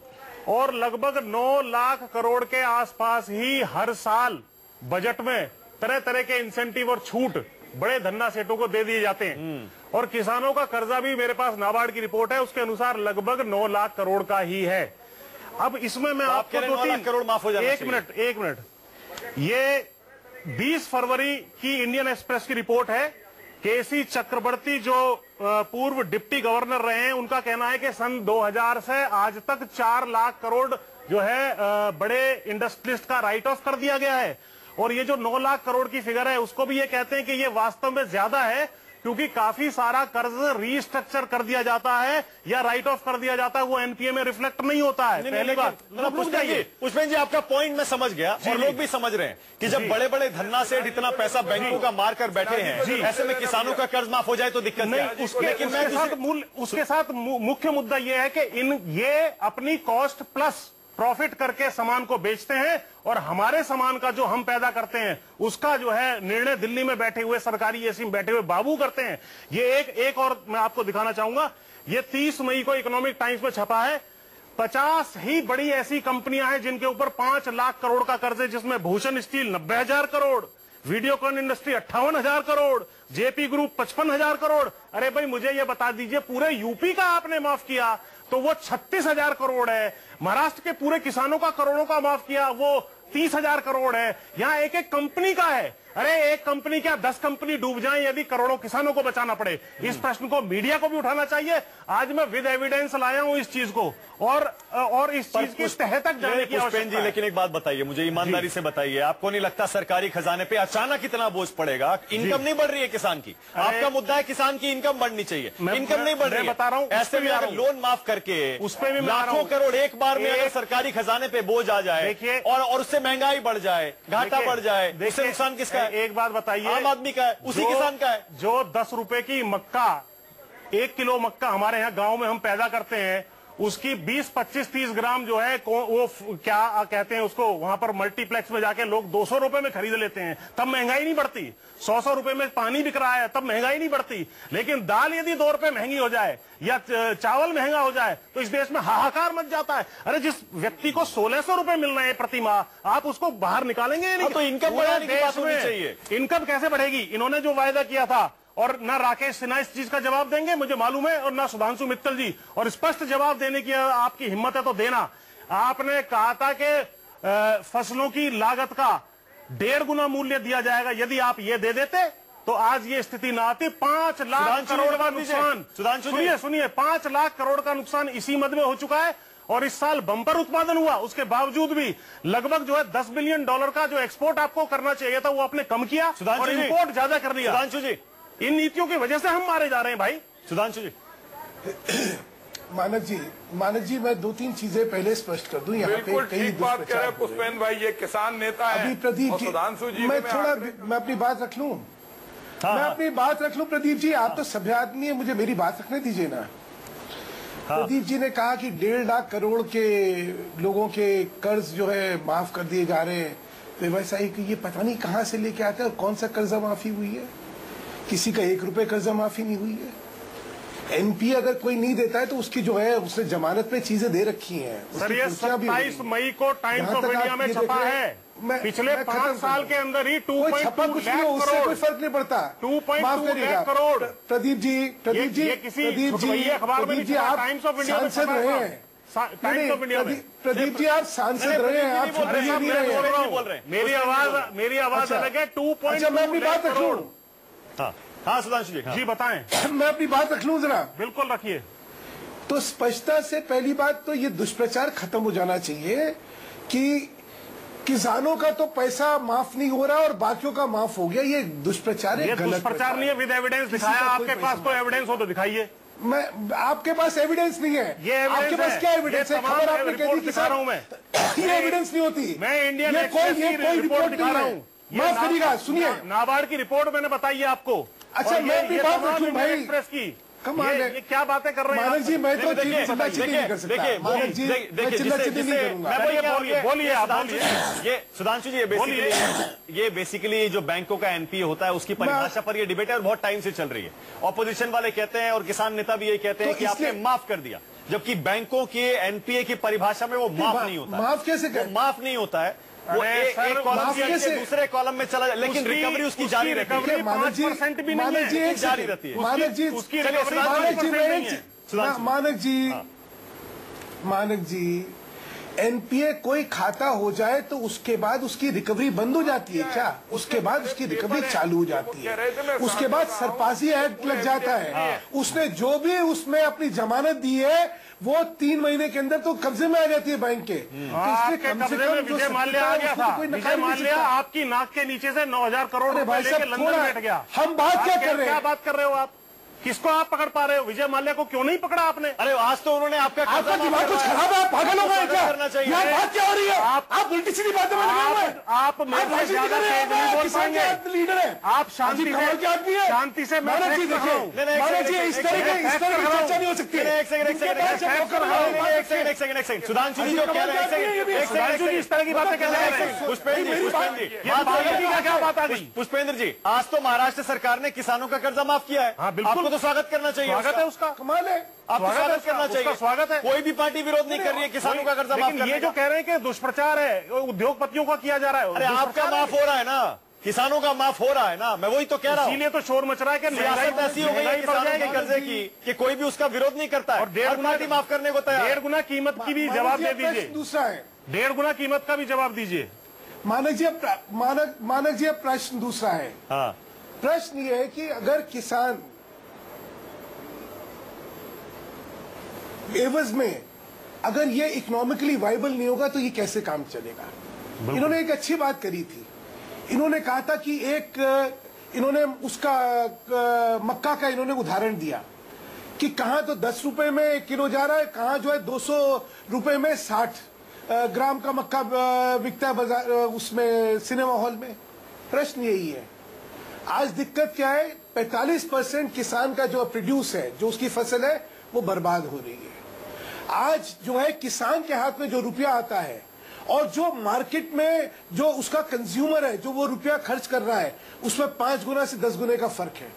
और लगभग 9 लाख करोड़ के आसपास ही हर साल बजट में तरह तरह के इंसेंटिव और छूट बड़े धन्ना सेठों को दे दिए जाते हैं। और किसानों का कर्जा भी, मेरे पास नाबार्ड की रिपोर्ट है, उसके अनुसार लगभग 9 लाख करोड़ का ही है। अब इसमें मैं आपको 9 लाख करोड़ माफ हो जाना चाहिए। एक मिनट, ये 20 फरवरी की इंडियन एक्सप्रेस की रिपोर्ट है। केसी चक्रवर्ती जो पूर्व डिप्टी गवर्नर रहे हैं, उनका कहना है कि सन 2000 से आज तक 4 लाख करोड़ जो है बड़े इंडस्ट्रियलिस्ट का राइट ऑफ कर दिया गया है। और ये जो 9 लाख करोड़ की फिगर है, उसको भी ये कहते हैं कि ये वास्तव में ज्यादा है, क्योंकि काफी सारा कर्ज रीस्ट्रक्चर कर दिया जाता है या राइट ऑफ कर दिया जाता है, वो एनपीए में रिफ्लेक्ट नहीं होता है। पहली बात। पुष्पेंद्र जी आपका पॉइंट मैं समझ गया और लोग भी समझ रहे हैं कि जब बड़े बड़े धन्ना सेठ इतना पैसा बैंकों का मार कर बैठे हैं, ऐसे में किसानों का कर्ज माफ हो जाए तो दिक्कत नहीं। उसके साथ मुख्य मुद्दा यह है कि ये अपनी कॉस्ट प्लस प्रॉफिट करके सामान को बेचते हैं और हमारे सामान का जो हम पैदा करते हैं उसका जो है निर्णय दिल्ली में बैठे हुए सरकारी एसी में बैठे हुए बाबू करते हैं। ये एक और मैं आपको दिखाना चाहूंगा, ये 30 मई को इकोनॉमिक टाइम्स में छपा है। 50 ही बड़ी ऐसी कंपनियां हैं जिनके ऊपर 5 लाख करोड़ का कर्ज है, जिसमें Bhushan steel 90,000 crore, Videocon industry 58,000 crore, JP group 55,000 crore. अरे भाई मुझे ये बता दीजिए, पूरे यूपी का आपने माफ किया तो वो 36,000 करोड़ है। महाराष्ट्र के पूरे किसानों का करोड़ों का माफ किया, वो 30,000 करोड़ है। यहाँ एक एक कंपनी का है। अरे एक कंपनी क्या 10 कंपनी डूब जाएं यदि करोड़ों किसानों को बचाना पड़े। इस प्रश्न को मीडिया को भी उठाना चाहिए। आज मैं विद एविडेंस लाया हूं इस चीज को और इस चीज की तह तक जाने की आवश्यकता है। लेकिन एक बात बताइए मुझे, ईमानदारी से बताइए, आपको नहीं लगता सरकारी खजाने पे अचानक इतना बोझ पड़ेगा? इनकम नहीं बढ़ रही है किसान की। आपका मुद्दा है किसान की इनकम बढ़नी चाहिए, इनकम नहीं बढ़ रही है। बता रहा हूं, ऐसे में अगर लोन माफ करके उस पर भी लाखों करोड़ एक बार में अगर सरकारी खजाने पे बोझ आ जाए और उससे महंगाई बढ़ जाए, घाटा बढ़ जाए, इससे नुकसान किसका है? एक बात बताइए, आम आदमी का है, उसी किसान का है। जो 10 रुपए की मक्का, 1 किलो मक्का हमारे यहाँ गांव में हम पैदा करते हैं, उसकी 20, 25, 30 ग्राम जो है वो क्या कहते हैं उसको, वहां पर मल्टीप्लेक्स में जाके लोग 200 रुपए में खरीद लेते हैं, तब महंगाई नहीं बढ़ती। 100 रुपए में पानी बिक रहा है तब महंगाई नहीं बढ़ती। लेकिन दाल यदि 2 रुपए महंगी हो जाए या चावल महंगा हो जाए तो इस देश में हाहाकार मच जाता है। अरे जिस व्यक्ति को 1600 रुपए मिल रहे हैं प्रति माह, आप उसको बाहर निकालेंगे नहीं? तो इनकम बढ़ाने की बात होनी चाहिए। इनकम कैसे बढ़ेगी? इन्होंने जो वायदा किया था, और ना राकेश सिन्हा इस चीज का जवाब देंगे मुझे मालूम है, और ना सुधांशु मित्तल जी, और स्पष्ट जवाब देने की आपकी हिम्मत है तो देना। आपने कहा था कि फसलों की लागत का 1.5 गुना मूल्य दिया जाएगा। यदि आप ये दे देते तो आज ये स्थिति ना आती। 5 लाख करोड़ का नुकसान, सुनिए 5 लाख करोड़ का नुकसान इसी मद में हो चुका है। और इस साल बम्पर उत्पादन हुआ, उसके बावजूद भी लगभग जो है $10 बिलियन का जो एक्सपोर्ट आपको करना चाहिए था वो आपने कम किया और इंपोर्ट ज्यादा कर लिया। सुधांशु जी, इन नीतियों की वजह से हम मारे जा रहे हैं भाई। सुधांशु जी, मानक जी मैं 2-3 चीजें पहले स्पष्ट कर दूं। यहाँ पे कई बात कह रहे हैं पुष्पेंद्र भाई, ये किसान नेता है। अभी प्रदीप जी, सुधांशु जी मैं अपनी बात रख लूं। मैं अपनी बात रख लूं प्रदीप जी, आप तो सभ्य आदमी है, मुझे मेरी बात रखने दीजिए ना। प्रदीप जी ने कहा कि 1.5 लाख करोड़ के लोगों के कर्ज जो है माफ कर दिए जा रहे हैं। व्यवसायी को ये पता नहीं कहाँ से लेके आते हैं और कौन सा कर्जा माफी हुई है। किसी का 1 रुपए कर्जा माफी नहीं हुई है। एनपीए अगर कोई नहीं देता है तो उसकी जो है उसने जमानत पे चीजें दे रखी हैं। सर ये 27 मई को टाइम्स ऑफ इंडिया में छपा है। पिछले 5 साल के अंदर ही 2.2 लाख करोड़, उससे कोई फर्क नहीं पड़ता। 2.2 लाख करोड़। प्रदीप जी आप सांसद रहे हैं। प्रदीप जी आप सांसद रहे हैं, आप नहीं रहे हैं। मेरी आवाज अलग है। 2.2 मैं अपनी बात रख लूं। हाँ सुधांशु जी, जी बताएं। मैं अपनी बात रख लूं जरा। बिल्कुल रखिए। तो स्पष्टता से पहली बात तो ये दुष्प्रचार खत्म हो जाना चाहिए कि किसानों का तो पैसा माफ नहीं हो रहा और बाकियों का माफ हो गया। ये दुष्प्रचार है, गलत दुष्प्रचार नहीं है। विद एविडेंस दिखाया। आपके पास कोई एविडेंस हो तो दिखाइए। मैं आपके पास एविडेंस नहीं है। ये आपके पास क्या एविडेंस है? खबर आपने कह दी दिखा रहा हूं मैं। ये एविडेंस नहीं होती। मैं इंडियन एक्सप्रेस की रिपोर्ट दिखा रहा हूँ। माफ करिएगा, सुनिए। नाबार्ड की रिपोर्ट मैंने बताई है आपको। अच्छा मैं अपनी बात रखूं भाई। एक्सप्रेस की ये क्या बातें कर रहे हैं मानक जी? मैं तो चिल्ला-चिल्ली नहीं कर सकता। मानक जी मैं चिल्ला-चिल्ली नहीं करूंगा। बोलिए आप। ये सुधांशु जी, ये बेसिकली जो बैंकों का एनपीए होता है उसकी परिभाषा पर ये डिबेट है और बहुत टाइम से चल रही है। ऑपोजिशन वाले कहते हैं और किसान नेता भी यही कहते हैं कि आपने माफ कर दिया, जबकि बैंकों के एनपीए की परिभाषा में वो माफ नहीं होता। माफ कैसे कर? माफ नहीं होता है। वो एक कॉलम से दूसरे कॉलम में चला जाए, लेकिन रिकवरी उसकी जारी रहती है। 5% भी नहीं है, जारी रहती है। मानक जी, उसकी रिकवरी मानक जी, एनपीए कोई खाता हो जाए तो उसके बाद उसकी रिकवरी बंद हो जाती है क्या? उसके बाद उसकी रिकवरी चालू हो जाती है, उसके बाद सरपासी एक्ट लग जाता है। उसने जो भी उसमें अपनी जमानत दी है वो 3 महीने के अंदर तो कब्जे में आ जाती है बैंक के। आपके कब्जे में विजय माल्या आ गया था। विजय माल्या आपकी नाक के नीचे से 9,000 करोड़ रुपए लेके लंदन बैठ गया। हम बात क्या कर रहे हैं? क्या बात कर रहे हो आप? किसको आप पकड़ पा रहे हो? विजय माल्या को क्यों नहीं पकड़ा आपने? अरे आज तो उन्होंने आपका दिमाग कुछ खराब है, पागल हो गए क्या? करना चाहिए। यहाँ बात क्या हो रही है? आप उल्टी सीधी बातें में लगे हुए हैं। आप मेरे से ज्यादा तेज नहीं बोल पाएंगे। लीडर है आप शांति से मानव जी देखिए, मानव जी इस तरह की चर्चा नहीं हो सकती है। एक सेकंड सुधांशु जी जो कह रहे हैं, सुधांशु जी इस तरह की बातें कह रहे हैं। पुष्पेंद्र जी, आज तो महाराष्ट्र सरकार ने किसानों का कर्जा माफ किया है। हाँ, बिल्कुल। आपको तो स्वागत करना चाहिए। स्वागत है उसका, कमाल है। आपको स्वागत करना चाहिए। स्वागत है। कोई भी पार्टी विरोध नहीं कर रही है किसानों का कर्जा माफ करने ये जो कह रहे हैं कि दुष्प्रचार है, उद्योगपतियों का किया जा रहा है। अरे आपका माफ हो रहा है ना, किसानों का माफ हो रहा है ना, मैं वही तो कह रहा हूँ। इसीलिए तो शोर मच रहा है कि सियासत ऐसी हो गई है किसानों के कर्जे की कि कोई भी उसका विरोध नहीं करता है और 1.5 पार्टी माफ करने को तैयार। 1.5 गुना कीमत की भी जवाब दे दीजिए। दूसरा है 1.5 गुना कीमत का भी जवाब दीजिए। मानक जी प्रश्न दूसरा है। हाँ, प्रश्न ये है कि अगर किसान एवज में अगर ये इकोनॉमिकली वाइबल नहीं होगा तो ये कैसे काम चलेगा? इन्होंने एक अच्छी बात करी थी। इन्होंने कहा था कि इन्होंने उसका मक्का का इन्होंने उदाहरण दिया कि कहां तो 10 रुपए में 1 किलो जा रहा है, कहां जो है 200 रुपए में 60 ग्राम का मक्का बिकता है बाजार उसमें सिनेमा हॉल में। प्रश्न यही है, आज दिक्कत क्या है? 45% किसान का जो प्रोड्यूस है, जो उसकी फसल है, वो बर्बाद हो रही है। आज जो है किसान के हाथ में जो रुपया आता है और जो मार्केट में जो उसका कंज्यूमर है, जो वो रुपया खर्च कर रहा है, उसमें 5 गुना से 10 गुने का फर्क है।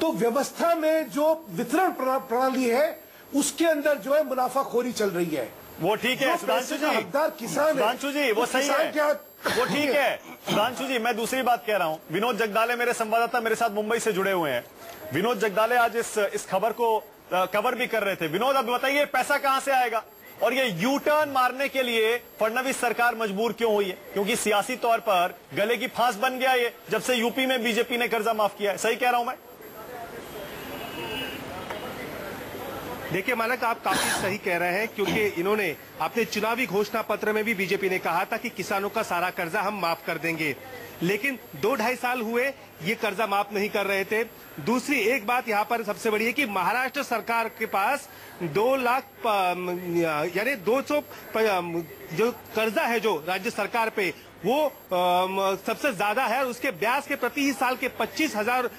तो व्यवस्था में जो वितरण प्रणाली है उसके अंदर जो है मुनाफाखोरी चल रही है। वो ठीक है सुधांशु जी, हकदार किसान है। सुधांशु जी वो सही है, वो ठीक है। सुधांशु जी मैं दूसरी बात कह रहा हूँ। विनोद जगदाले मेरे संवाददाता मेरे साथ मुंबई से जुड़े हुए हैं। विनोद जगदाले आज इस खबर को कवर भी कर रहे थे। विनोद अब बताइए पैसा कहां से आएगा और ये यू टर्न मारने के लिए फडणवीस सरकार मजबूर क्यों हुई है? क्योंकि सियासी तौर पर गले की फांस बन गया ये जब से यूपी में बीजेपी ने कर्जा माफ किया है। सही कह रहा हूं मैं? देखिए मानक, आप काफी सही कह रहे हैं क्योंकि इन्होंने अपने चुनावी घोषणा पत्र में भी बीजेपी ने कहा था कि किसानों का सारा कर्जा हम माफ कर देंगे, लेकिन 2-2.5 साल हुए ये कर्जा माफ नहीं कर रहे थे। दूसरी एक बात यहाँ पर सबसे बड़ी है कि महाराष्ट्र सरकार के पास 2 लाख यानी 200 जो कर्जा है जो राज्य सरकार पे वो सबसे ज्यादा है। उसके ब्याज के प्रति ही साल के 25,000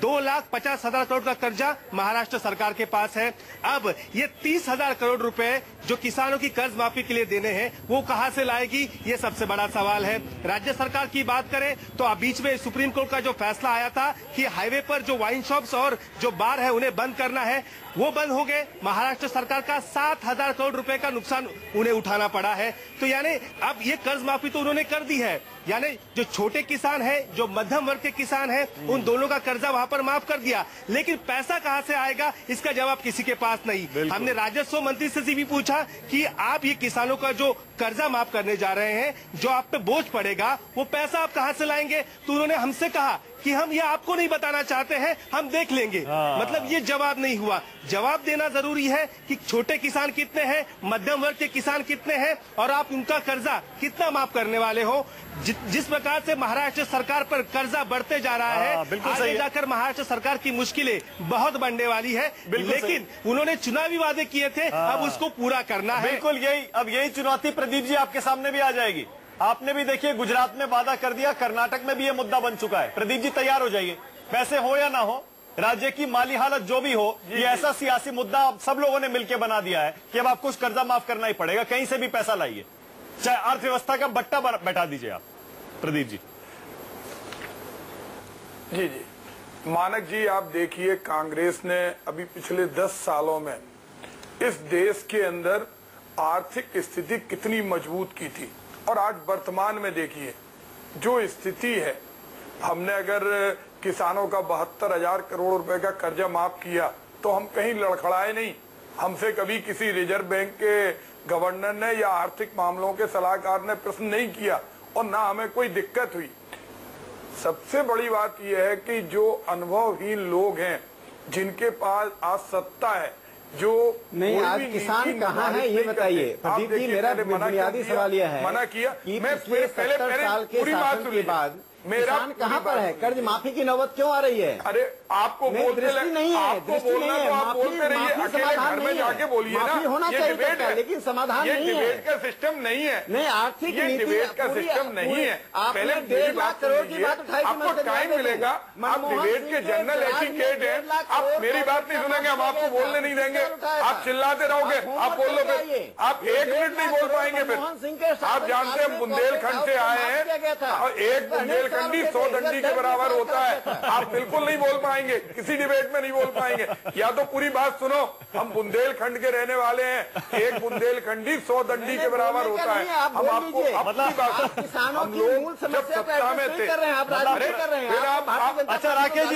2,50,000 करोड़ का कर्जा महाराष्ट्र सरकार के पास है। अब ये 30,000 करोड़ रुपए जो किसानों की कर्ज माफी के लिए देने हैं वो कहां से लाएगी, ये सबसे बड़ा सवाल है। राज्य सरकार की बात करें तो अब बीच में सुप्रीम कोर्ट का जो फैसला आया था कि हाईवे पर जो वाइन शॉप्स और जो बार है उन्हें बंद करना है, वो बंद हो गए। महाराष्ट्र सरकार का 7,000 करोड़ रुपए का नुकसान उन्हें उठाना पड़ा है। तो यानी अब ये कर्ज माफी तो उन्होंने कर दी है, यानी जो छोटे किसान है, जो मध्यम वर्ग के किसान है, उन दोनों का कर्जा वहां पर माफ कर दिया, लेकिन पैसा कहां से आएगा इसका जवाब किसी के पास नहीं। हमने राजस्व मंत्री से भी पूछा कि आप ये किसानों का जो कर्जा माफ करने जा रहे हैं, जो आप पे बोझ पड़ेगा, वो पैसा आप कहां से लाएंगे? तो उन्होंने हमसे कहा कि हम ये आपको नहीं बताना चाहते हैं, हम देख लेंगे। मतलब ये जवाब नहीं हुआ। जवाब देना जरूरी है कि छोटे किसान कितने हैं, मध्यम वर्ग के किसान कितने हैं और आप उनका कर्जा कितना माफ करने वाले हो। जिस प्रकार से महाराष्ट्र सरकार पर कर्जा बढ़ते जा रहा है, आगे जाकर महाराष्ट्र सरकार की मुश्किलें बहुत बढ़ने वाली है। लेकिन उन्होंने चुनावी वादे किए थे, अब उसको पूरा करना है। बिल्कुल यही चुनौती प्रदीप जी आपके सामने भी आ जाएगी। आपने भी देखिए गुजरात में वादा कर दिया, कर्नाटक में भी ये मुद्दा बन चुका है। प्रदीप जी तैयार हो जाइए, पैसे हो या ना हो, राज्य की माली हालत जो भी हो, ये ऐसा सियासी मुद्दा सब लोगों ने मिलकर बना दिया है कि अब आपको कर्जा माफ करना ही पड़ेगा, कहीं से भी पैसा लाइए, चाहे अर्थव्यवस्था का बट्टा बैठा दीजिए आप। प्रदीप जी। जी मानक जी, आप देखिए कांग्रेस ने अभी पिछले 10 सालों में इस देश के अंदर आर्थिक स्थिति कितनी मजबूत की थी और आज वर्तमान में देखिए जो स्थिति है। हमने अगर किसानों का 72,000 करोड़ रुपए का कर्जा माफ किया तो हम कहीं लड़खड़ाए नहीं। हमसे कभी किसी रिजर्व बैंक के गवर्नर ने या आर्थिक मामलों के सलाहकार ने प्रश्न नहीं किया और ना हमें कोई दिक्कत हुई। सबसे बड़ी बात यह है कि जो अनुभवहीन लोग हैं, जिनके पास आज सत्ता है, जो नहीं, आज किसान कहाँ है ये बताइए प्रदीप जी। मेरा बुनियादी सवाल यह है मना किया कि मैं पिछले 70 साल के शासन के बाद किसान कहाँ पर है? कर्ज माफी की नौबत क्यों आ रही है? अरे आपको बोलते नहीं है, आपको बोलना तो आप बोलते रहिए, अकेले घर में जाके बोलिए ना। होना ये चाहिए डिबेट है, लेकिन समाधान ये नहीं है। डिबेट का सिस्टम नहीं है। नहीं, आर्थिक ये डिबेट का सिस्टम नहीं है। पहले 1.5 लाख करोड़ की बात उठाई, आपको टाइम मिलेगा। आप डिबेट के जनरल एटिकेट है, आप मेरी बात नहीं सुनेंगे, हम आपको बोलने नहीं देंगे। आप चिल्लाते रहोगे, आप बोल लो, आप 1 मिनट नहीं बोल पाएंगे। फिर आप जानते हैं बुंदेलखंड से आए हैं और एक बुंदेलखंडी 100 दंडी के बराबर होता है। आप बिल्कुल नहीं बोल पाएंगे, किसी डिबेट में नहीं बोल पाएंगे। या तो पूरी बात सुनो, हम बुंदेलखंड के रहने वाले हैं, एक बुंदेलखंडी 100 दंडी के बराबर होता है। हम आपको अपनी बात, हम लोग जब सत्ता में थे, अच्छा राकेश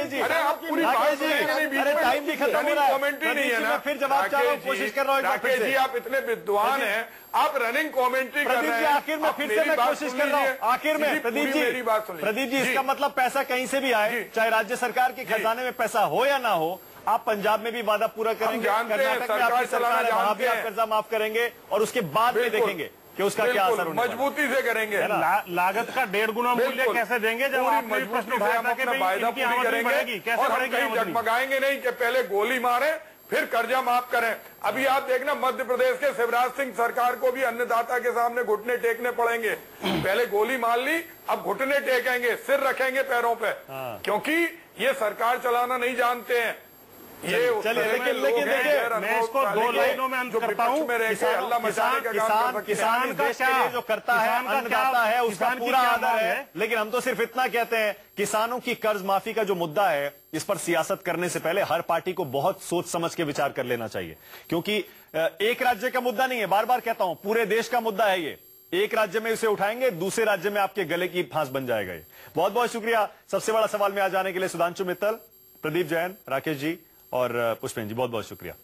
जी, अरे आप पूरी बात अरे टाइम भी खत्म हो रहा है, कमेंट्री नहीं है ना। फिर जवाब चाह रहा हूं, कोशिश कर रहा हूं। राकेश जी, आप इतने विद्वान हैं, आप रनिंग कमेंट्री कर रहे हैं। आखिर में फिर से मैं कोशिश कर रहा हूँ, आखिर में प्रदीप जी, इसका मतलब पैसा कहीं से भी आए, चाहे राज्य सरकार के खजाने में पैसा हो या ना हो, आप पंजाब में भी वादा पूरा करेंगे, कर्नाटक में आपकी सरकार है, वहां भी आप कर्जा माफ करेंगे और उसके बाद में देखेंगे कि उसका क्या असर होगा। मजबूती से करेंगे। लागत का 1.5 गुना मूल्य कैसे देंगे जब आपने प्रश्न उठाया था कि वायदा पूरी करेंगे और हम कहीं जगमगाएंगे नहीं कि पहले गोली मारे फिर कर्जा माफ करें। अभी आप देखना, मध्य प्रदेश के शिवराज सिंह सरकार को भी अन्नदाता के सामने घुटने टेकने पड़ेंगे। पहले गोली मार ली, अब घुटने टेकेंगे, सिर रखेंगे पैरों पे, क्योंकि ये सरकार चलाना नहीं जानते हैं। ये चलिए, लेकिन देखिए, मैं इसको 2 लाइनों में अंत करता हूँ। किसान का क्या जो करता है, अन्नदाता है, उसका पूरा आदर है। लेकिन हम तो सिर्फ इतना कहते हैं, किसानों की कर्ज माफी का जो मुद्दा है, इस पर सियासत करने से पहले हर पार्टी को बहुत सोच समझ के विचार कर लेना चाहिए, क्योंकि एक राज्य का मुद्दा नहीं है। बार बार कहता हूं, पूरे देश का मुद्दा है ये। एक राज्य में इसे उठाएंगे, दूसरे राज्य में आपके गले की फांस बन जाएगा ये। बहुत बहुत शुक्रिया सबसे बड़ा सवाल में आ जाने के लिए सुधांशु मित्तल, प्रदीप जैन, राकेश जी और पुष्पेंद्र जी, बहुत बहुत शुक्रिया।